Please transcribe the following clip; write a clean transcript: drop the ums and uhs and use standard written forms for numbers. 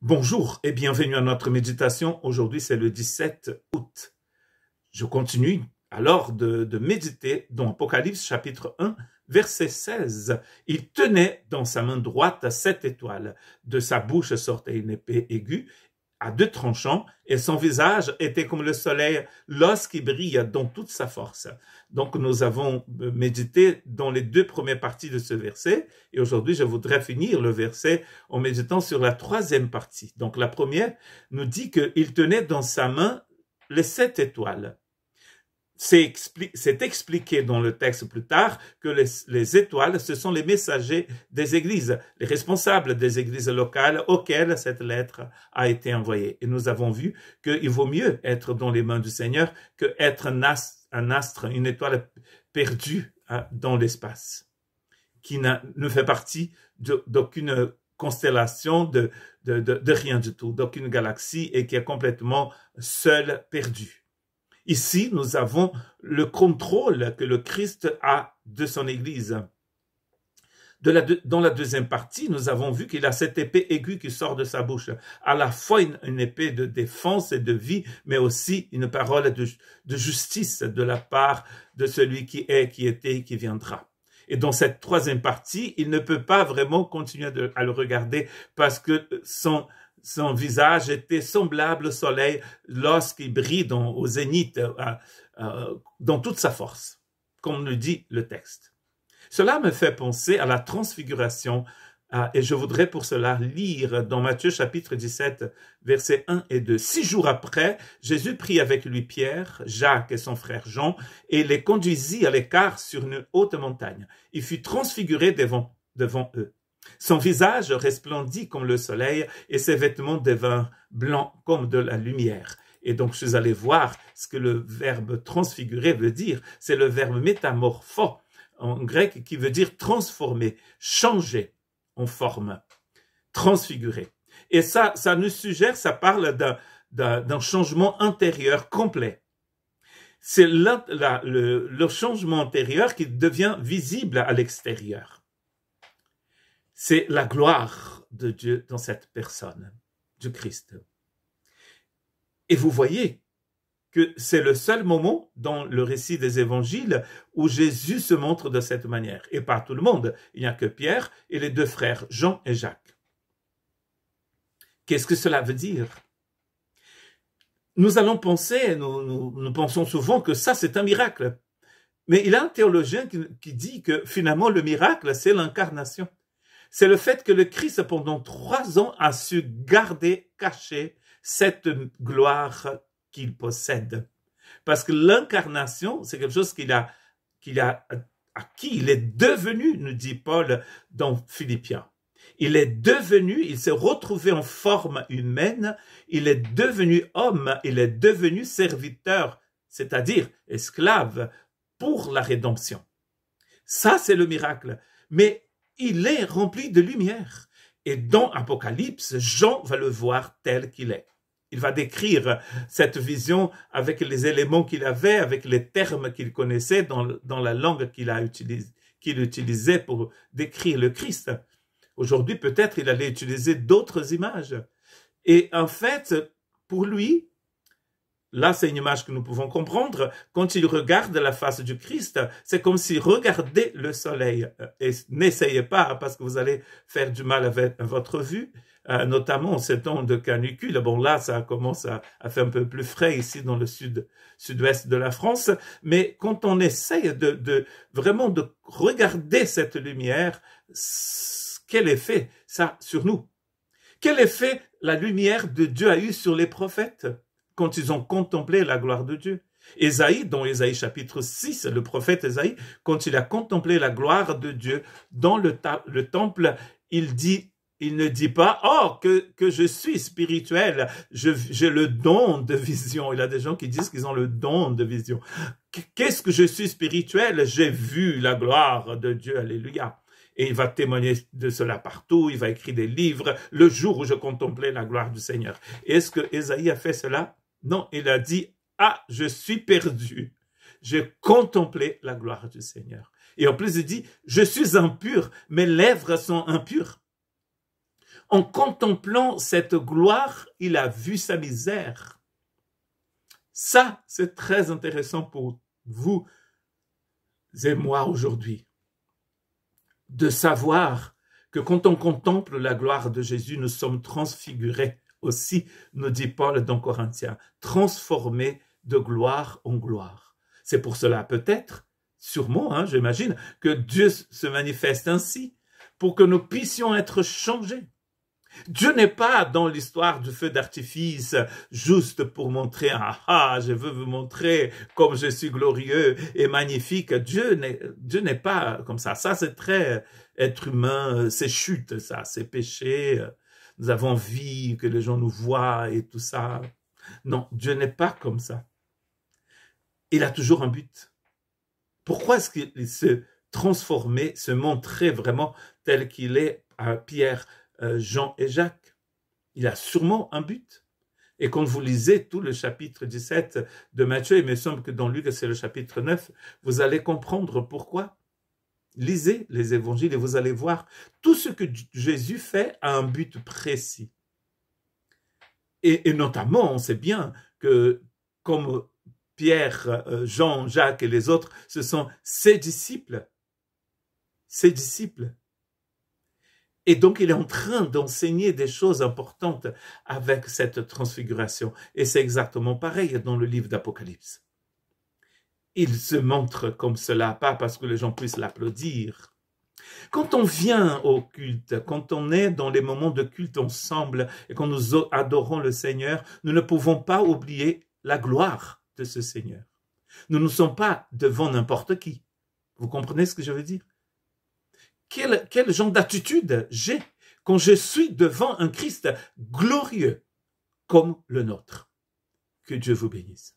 Bonjour et bienvenue à notre méditation. Aujourd'hui, c'est le 17 août. Je continue alors de méditer dans Apocalypse chapitre 1, verset 16. Il tenait dans sa main droite 7 étoiles. De sa bouche sortait une épée aiguë à 2 tranchants, et son visage était comme le soleil lorsqu'il brille dans toute sa force. Donc nous avons médité dans les 2 premières parties de ce verset, et aujourd'hui je voudrais finir le verset en méditant sur la 3e partie. Donc la première nous dit qu'il tenait dans sa main les 7 étoiles. C'est expliqué dans le texte plus tard que les étoiles, ce sont les messagers des églises, les responsables des églises locales auxquelles cette lettre a été envoyée. Et nous avons vu qu'il vaut mieux être dans les mains du Seigneur que être un astre, une étoile perdue dans l'espace, qui ne fait partie d'aucune constellation, de rien du tout, d'aucune galaxie, et qui est complètement seule, perdue. Ici, nous avons le contrôle que le Christ a de son Église. Dans la 2e partie, nous avons vu qu'il a cette épée aiguë qui sort de sa bouche, à la fois une épée de défense et de vie, mais aussi une parole de justice de la part de celui qui est, qui était et qui viendra. Et dans cette 3e partie, il ne peut pas vraiment continuer à le regarder parce que son visage était semblable au soleil lorsqu'il brille au zénith, dans toute sa force, comme le dit le texte. Cela me fait penser à la transfiguration, et je voudrais pour cela lire dans Matthieu chapitre 17, versets 1 et 2. 6 jours après, Jésus prit avec lui Pierre, Jacques et son frère Jean, et les conduisit à l'écart sur une haute montagne. Il fut transfiguré devant eux. Son visage resplendit comme le soleil et ses vêtements devinrent blancs comme de la lumière. Et donc, je suis allé voir ce que le verbe transfigurer veut dire. C'est le verbe métamorpho en grec qui veut dire transformer, changer en forme, transfigurer. Et ça nous suggère, ça parle d'un changement intérieur complet. C'est le changement intérieur qui devient visible à l'extérieur. C'est la gloire de Dieu dans cette personne, du Christ. Et vous voyez que c'est le seul moment dans le récit des évangiles où Jésus se montre de cette manière. Et pas tout le monde, il n'y a que Pierre et les 2 frères, Jean et Jacques. Qu'est-ce que cela veut dire? Nous allons penser, nous pensons souvent que ça c'est un miracle. Mais il y a un théologien qui dit que finalement le miracle c'est l'incarnation. C'est le fait que le Christ, pendant 3 ans, a su garder, cacher cette gloire qu'il possède. Parce que l'incarnation, c'est quelque chose à qui il est devenu, nous dit Paul dans Philippiens. Il s'est retrouvé en forme humaine, il est devenu homme, il est devenu serviteur, c'est-à-dire esclave pour la rédemption. Ça, c'est le miracle. Mais il est rempli de lumière. Et dans Apocalypse, Jean va le voir tel qu'il est. Il va décrire cette vision avec les éléments qu'il avait, avec les termes qu'il connaissait dans la langue qu'il utilisait pour décrire le Christ. Aujourd'hui, peut-être, il allait utiliser d'autres images. Et en fait, pour lui, là, c'est une image que nous pouvons comprendre. Quand il regarde la face du Christ, c'est comme s'il regardait le soleil. Et n'essayez pas, parce que vous allez faire du mal à votre vue, notamment en ces temps de canicule. Bon, là, ça commence à faire un peu plus frais ici dans le sud-ouest de la France. Mais quand on essaye vraiment de regarder cette lumière, quel effet ça a sur nous? Quel effet la lumière de Dieu a eu sur les prophètes quand ils ont contemplé la gloire de Dieu? Ésaïe, dans Ésaïe chapitre 6, le prophète Ésaïe, quand il a contemplé la gloire de Dieu dans le temple, il ne dit pas « Oh, que je suis spirituel, j'ai le don de vision ». Il y a des gens qui disent qu'ils ont le don de vision. Qu'est-ce que je suis spirituel? J'ai vu la gloire de Dieu, alléluia. Et il va témoigner de cela partout, il va écrire des livres, le jour où je contemplais la gloire du Seigneur. Est-ce que Ésaïe a fait cela? Non, il a dit, ah, je suis perdu. J'ai contemplé la gloire du Seigneur. Et en plus, il dit, je suis impur, mes lèvres sont impures. En contemplant cette gloire, il a vu sa misère. Ça, c'est très intéressant pour vous et moi aujourd'hui, de savoir que quand on contemple la gloire de Jésus, nous sommes transfigurés aussi, nous dit Paul dans Corinthiens, transformés de gloire en gloire. C'est pour cela peut-être, sûrement, j'imagine, que Dieu se manifeste ainsi, pour que nous puissions être changés. Dieu n'est pas dans l'histoire du feu d'artifice juste pour montrer, je veux vous montrer comme je suis glorieux et magnifique. Dieu n'est pas comme ça. Ça, c'est très être humain, c'est chute, ça, c'est péché. Nous avons envie que les gens nous voient et tout ça. Non, Dieu n'est pas comme ça. Il a toujours un but. Pourquoi est-ce qu'il se transformait, se montrait vraiment tel qu'il est à Pierre, Jean et Jacques? Il a sûrement un but. Et quand vous lisez tout le chapitre 17 de Matthieu, il me semble que dans Luc, c'est le chapitre 9, vous allez comprendre pourquoi. Lisez les évangiles et vous allez voir tout ce que Jésus fait a un but précis. Et notamment, on sait bien que comme Pierre, Jean, Jacques et les autres, ce sont ses disciples. Ses disciples. Et donc, il est en train d'enseigner des choses importantes avec cette transfiguration. Et c'est exactement pareil dans le livre d'Apocalypse. Il se montre comme cela, pas parce que les gens puissent l'applaudir. Quand on vient au culte, quand on est dans les moments de culte ensemble et quand nous adorons le Seigneur, nous ne pouvons pas oublier la gloire de ce Seigneur. Nous ne sommes pas devant n'importe qui. Vous comprenez ce que je veux dire? Quel genre d'attitude j'ai quand je suis devant un Christ glorieux comme le nôtre? Que Dieu vous bénisse.